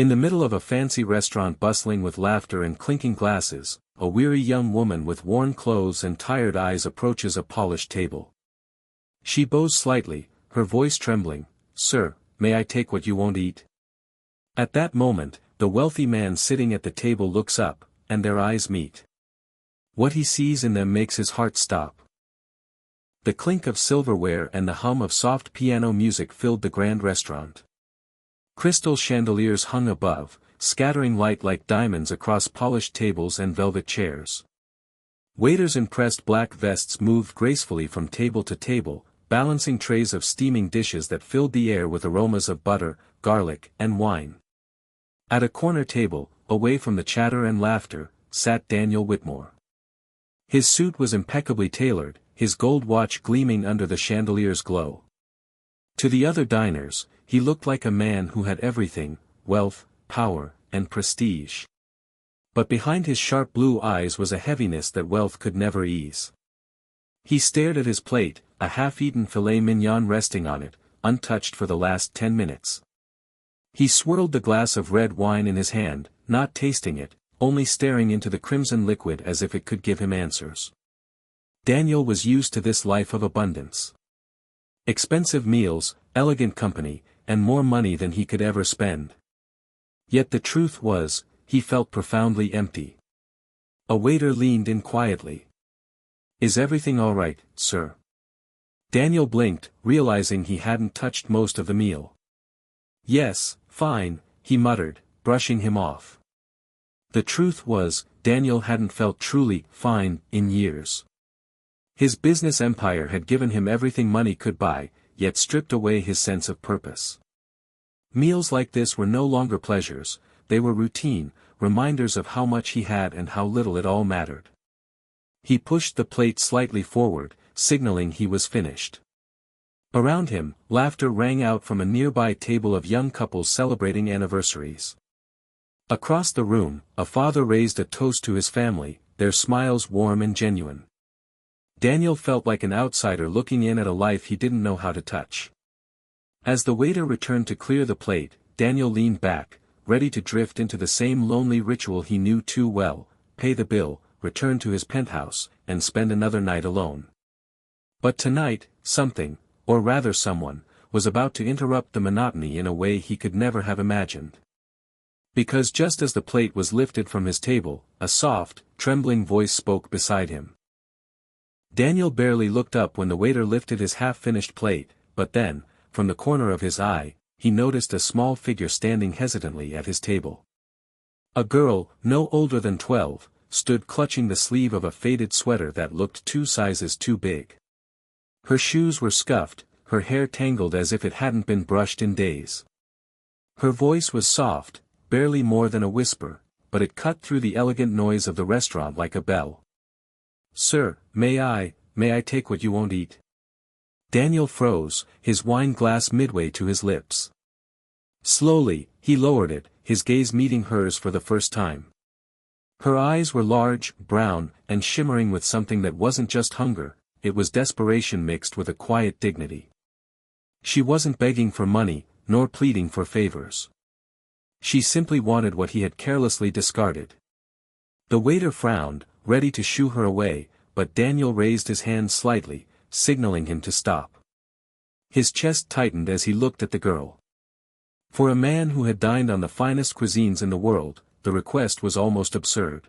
In the middle of a fancy restaurant bustling with laughter and clinking glasses, a weary young woman with worn clothes and tired eyes approaches a polished table. She bows slightly, her voice trembling, "Sir, may I take what you won't eat?" At that moment, the wealthy man sitting at the table looks up, and their eyes meet. What he sees in them makes his heart stop. The clink of silverware and the hum of soft piano music filled the grand restaurant. Crystal chandeliers hung above, scattering light like diamonds across polished tables and velvet chairs. Waiters in pressed black vests moved gracefully from table to table, balancing trays of steaming dishes that filled the air with aromas of butter, garlic, and wine. At a corner table, away from the chatter and laughter, sat Daniel Whitmore. His suit was impeccably tailored, his gold watch gleaming under the chandelier's glow. To the other diners, he looked like a man who had everything: wealth, power, and prestige. But behind his sharp blue eyes was a heaviness that wealth could never ease. He stared at his plate, a half-eaten filet mignon resting on it, untouched for the last 10 minutes. He swirled the glass of red wine in his hand, not tasting it, only staring into the crimson liquid as if it could give him answers. Daniel was used to this life of abundance. Expensive meals, elegant company, and more money than he could ever spend. Yet the truth was, he felt profoundly empty. A waiter leaned in quietly. "Is everything all right, sir?" Daniel blinked, realizing he hadn't touched most of the meal. "Yes, fine," he muttered, brushing him off. The truth was, Daniel hadn't felt truly fine in years. His business empire had given him everything money could buy, yet stripped away his sense of purpose. Meals like this were no longer pleasures, they were routine, reminders of how much he had and how little it all mattered. He pushed the plate slightly forward, signaling he was finished. Around him, laughter rang out from a nearby table of young couples celebrating anniversaries. Across the room, a father raised a toast to his family, their smiles warm and genuine. Daniel felt like an outsider looking in at a life he didn't know how to touch. As the waiter returned to clear the plate, Daniel leaned back, ready to drift into the same lonely ritual he knew too well: pay the bill, return to his penthouse, and spend another night alone. But tonight, something, or rather someone, was about to interrupt the monotony in a way he could never have imagined. Because just as the plate was lifted from his table, a soft, trembling voice spoke beside him. Daniel barely looked up when the waiter lifted his half-finished plate, but then, from the corner of his eye, he noticed a small figure standing hesitantly at his table. A girl, no older than 12, stood clutching the sleeve of a faded sweater that looked 2 sizes too big. Her shoes were scuffed, her hair tangled as if it hadn't been brushed in days. Her voice was soft, barely more than a whisper, but it cut through the elegant noise of the restaurant like a bell. "Sir, may I take what you won't eat?" Daniel froze, his wine glass midway to his lips. Slowly, he lowered it, his gaze meeting hers for the first time. Her eyes were large, brown, and shimmering with something that wasn't just hunger, it was desperation mixed with a quiet dignity. She wasn't begging for money, nor pleading for favors. She simply wanted what he had carelessly discarded. The waiter frowned, ready to shoo her away, but Daniel raised his hand slightly, signaling him to stop. His chest tightened as he looked at the girl. For a man who had dined on the finest cuisines in the world, the request was almost absurd.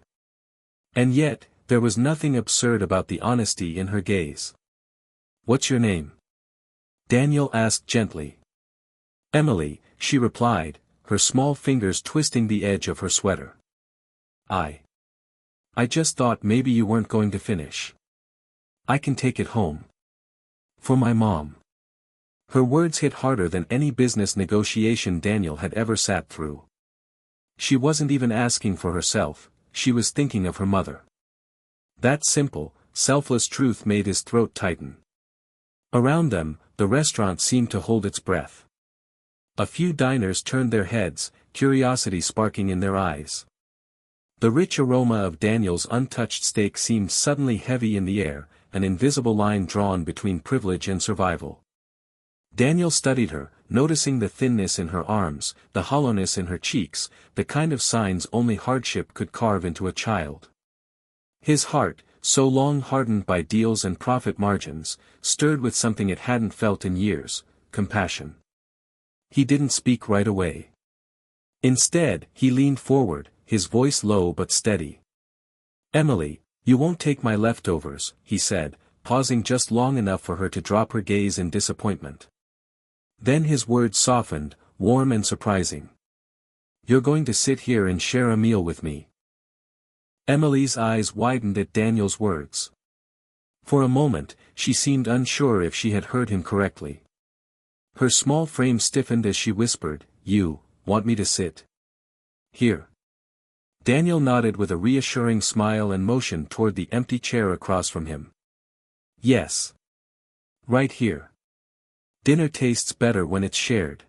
And yet, there was nothing absurd about the honesty in her gaze. "What's your name?" Daniel asked gently. "Emily," she replied, her small fingers twisting the edge of her sweater. I just thought maybe you weren't going to finish. I can take it home. For my mom." Her words hit harder than any business negotiation Daniel had ever sat through. She wasn't even asking for herself, she was thinking of her mother. That simple, selfless truth made his throat tighten. Around them, the restaurant seemed to hold its breath. A few diners turned their heads, curiosity sparking in their eyes. The rich aroma of Daniel's untouched steak seemed suddenly heavy in the air, an invisible line drawn between privilege and survival. Daniel studied her, noticing the thinness in her arms, the hollowness in her cheeks, the kind of signs only hardship could carve into a child. His heart, so long hardened by deals and profit margins, stirred with something it hadn't felt in years, compassion. He didn't speak right away. Instead, he leaned forward, his voice low but steady. "Emily, you won't take my leftovers," he said, pausing just long enough for her to drop her gaze in disappointment. Then his words softened, warm and surprising. "You're going to sit here and share a meal with me." Emily's eyes widened at Daniel's words. For a moment, she seemed unsure if she had heard him correctly. Her small frame stiffened as she whispered, "You want me to sit here?" Daniel nodded with a reassuring smile and motioned toward the empty chair across from him. "Yes. Right here. Dinner tastes better when it's shared."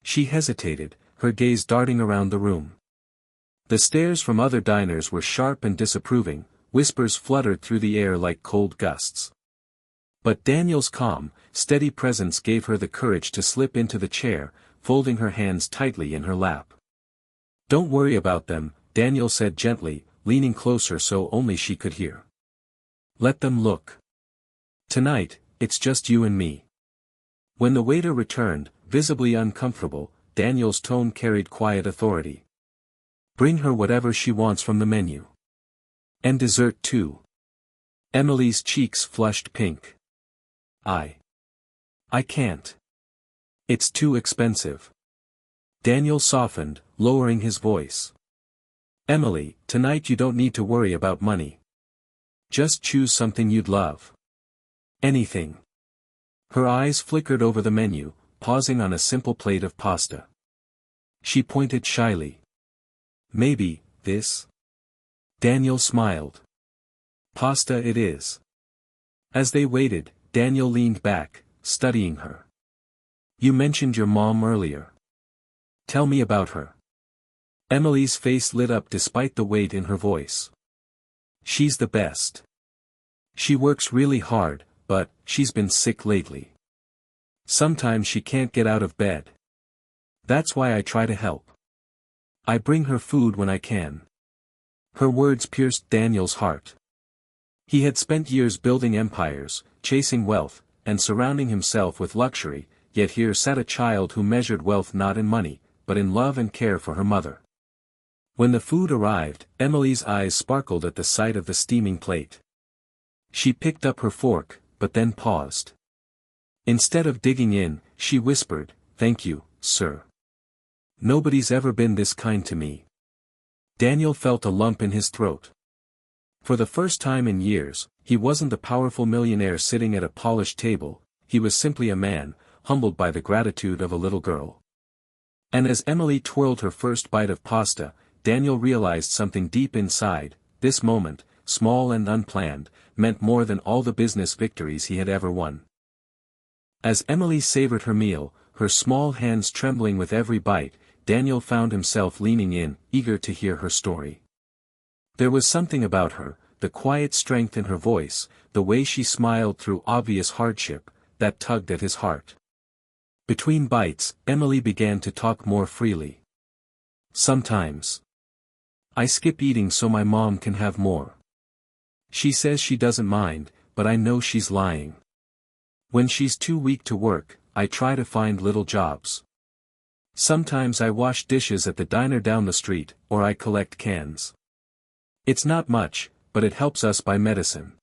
She hesitated, her gaze darting around the room. The stares from other diners were sharp and disapproving, whispers fluttered through the air like cold gusts. But Daniel's calm, steady presence gave her the courage to slip into the chair, folding her hands tightly in her lap. "Don't worry about them," Daniel said gently, leaning closer so only she could hear. "Let them look. Tonight, it's just you and me." When the waiter returned, visibly uncomfortable, Daniel's tone carried quiet authority. "Bring her whatever she wants from the menu. And dessert too." Emily's cheeks flushed pink. I can't. It's too expensive." Daniel softened, lowering his voice. "Emily, tonight you don't need to worry about money. Just choose something you'd love. Anything." Her eyes flickered over the menu, pausing on a simple plate of pasta. She pointed shyly. "Maybe, this?" Daniel smiled. "Pasta it is." As they waited, Daniel leaned back, studying her. "You mentioned your mom earlier. Tell me about her." Emily's face lit up despite the weight in her voice. "She's the best. She works really hard, but she's been sick lately. Sometimes she can't get out of bed. That's why I try to help. I bring her food when I can." Her words pierced Daniel's heart. He had spent years building empires, chasing wealth, and surrounding himself with luxury, yet here sat a child who measured wealth not in money, but in love and care for her mother. When the food arrived, Emily's eyes sparkled at the sight of the steaming plate. She picked up her fork, but then paused. Instead of digging in, she whispered, "Thank you, sir. Nobody's ever been this kind to me." Daniel felt a lump in his throat. For the first time in years, he wasn't the powerful millionaire sitting at a polished table, he was simply a man, humbled by the gratitude of a little girl. And as Emily twirled her first bite of pasta, Daniel realized something deep inside. This moment, small and unplanned, meant more than all the business victories he had ever won. As Emily savored her meal, her small hands trembling with every bite, Daniel found himself leaning in, eager to hear her story. There was something about her, the quiet strength in her voice, the way she smiled through obvious hardship, that tugged at his heart. Between bites, Emily began to talk more freely. "Sometimes I skip eating so my mom can have more. She says she doesn't mind, but I know she's lying. When she's too weak to work, I try to find little jobs. Sometimes I wash dishes at the diner down the street, or I collect cans. It's not much, but it helps us buy medicine."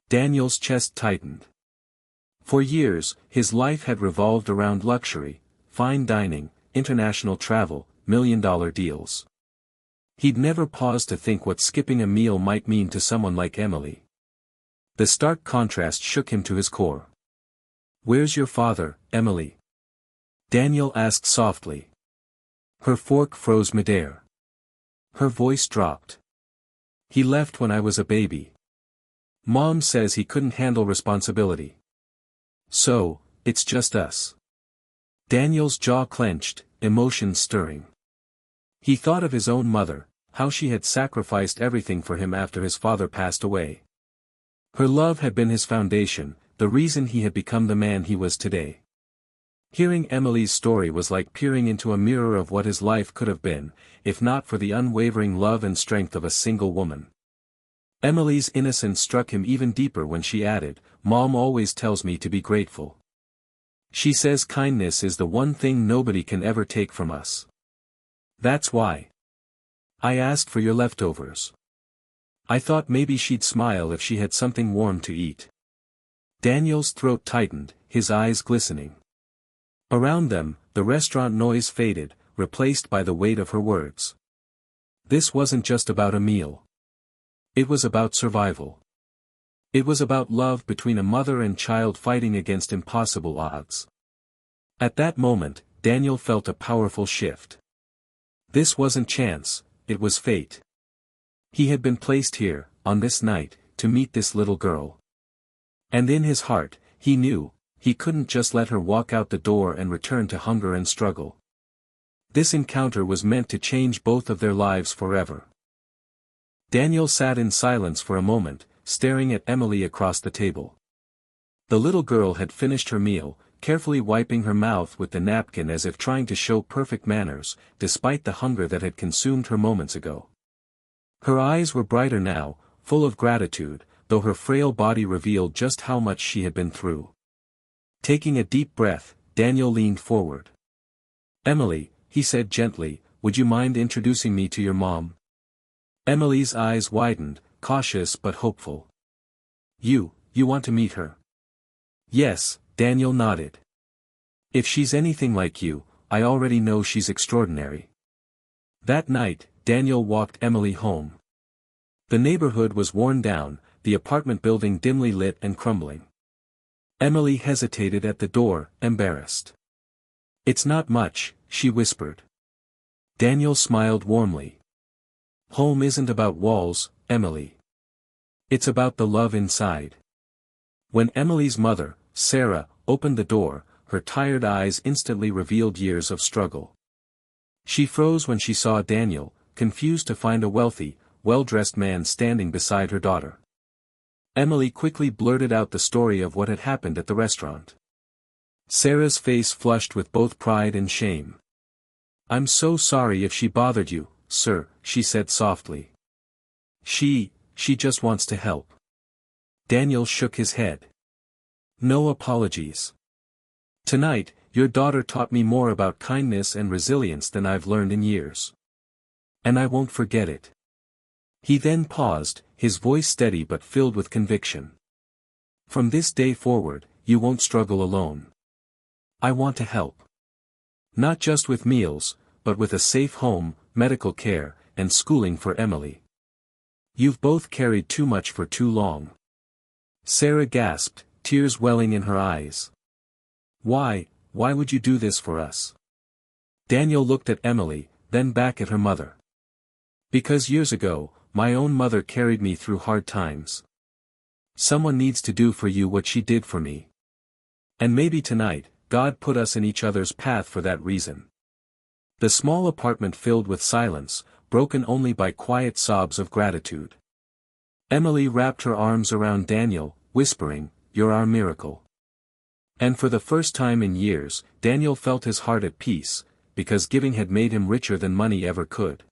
Daniel's chest tightened. For years, his life had revolved around luxury, fine dining, international travel, million-dollar deals. He'd never paused to think what skipping a meal might mean to someone like Emily. The stark contrast shook him to his core. "Where's your father, Emily?" Daniel asked softly. Her fork froze midair. Her voice dropped. "He left when I was a baby. Mom says he couldn't handle responsibility. So, it's just us." Daniel's jaw clenched, emotions stirring. He thought of his own mother, how she had sacrificed everything for him after his father passed away. Her love had been his foundation, the reason he had become the man he was today. Hearing Emily's story was like peering into a mirror of what his life could have been, if not for the unwavering love and strength of a single woman. Emily's innocence struck him even deeper when she added, "Mom always tells me to be grateful. She says kindness is the one thing nobody can ever take from us. That's why I asked for your leftovers. I thought maybe she'd smile if she had something warm to eat." Daniel's throat tightened, his eyes glistening. Around them, the restaurant noise faded, replaced by the weight of her words. This wasn't just about a meal. It was about survival. It was about love between a mother and child fighting against impossible odds. At that moment, Daniel felt a powerful shift. This wasn't chance, it was fate. He had been placed here, on this night, to meet this little girl. And in his heart, he knew, he couldn't just let her walk out the door and return to hunger and struggle. This encounter was meant to change both of their lives forever. Daniel sat in silence for a moment, staring at Emily across the table. The little girl had finished her meal, carefully wiping her mouth with the napkin as if trying to show perfect manners, despite the hunger that had consumed her moments ago. Her eyes were brighter now, full of gratitude, though her frail body revealed just how much she had been through. Taking a deep breath, Daniel leaned forward. "Emily," he said gently, "would you mind introducing me to your mom?" Emily's eyes widened, cautious but hopeful. You want to meet her?" "Yes," Daniel nodded. "If she's anything like you, I already know she's extraordinary." That night, Daniel walked Emily home. The neighborhood was worn down, the apartment building dimly lit and crumbling. Emily hesitated at the door, embarrassed. "It's not much," she whispered. Daniel smiled warmly. "Home isn't about walls, Emily. It's about the love inside." When Emily's mother, Sarah, opened the door, her tired eyes instantly revealed years of struggle. She froze when she saw Daniel, confused to find a wealthy, well-dressed man standing beside her daughter. Emily quickly blurted out the story of what had happened at the restaurant. Sarah's face flushed with both pride and shame. "I'm so sorry if she bothered you, sir," she said softly. She just wants to help." Daniel shook his head. "No apologies. Tonight, your daughter taught me more about kindness and resilience than I've learned in years. And I won't forget it." He then paused, his voice steady but filled with conviction. "From this day forward, you won't struggle alone. I want to help. Not just with meals, but with a safe home, medical care, and schooling for Emily. You've both carried too much for too long." Sarah gasped, tears welling in her eyes. Why would you do this for us?" Daniel looked at Emily, then back at her mother. "Because years ago, my own mother carried me through hard times. Someone needs to do for you what she did for me. And maybe tonight, God put us in each other's path for that reason." The small apartment filled with silence, broken only by quiet sobs of gratitude. Emily wrapped her arms around Daniel, whispering, "You're our miracle." And for the first time in years, Daniel felt his heart at peace, because giving had made him richer than money ever could.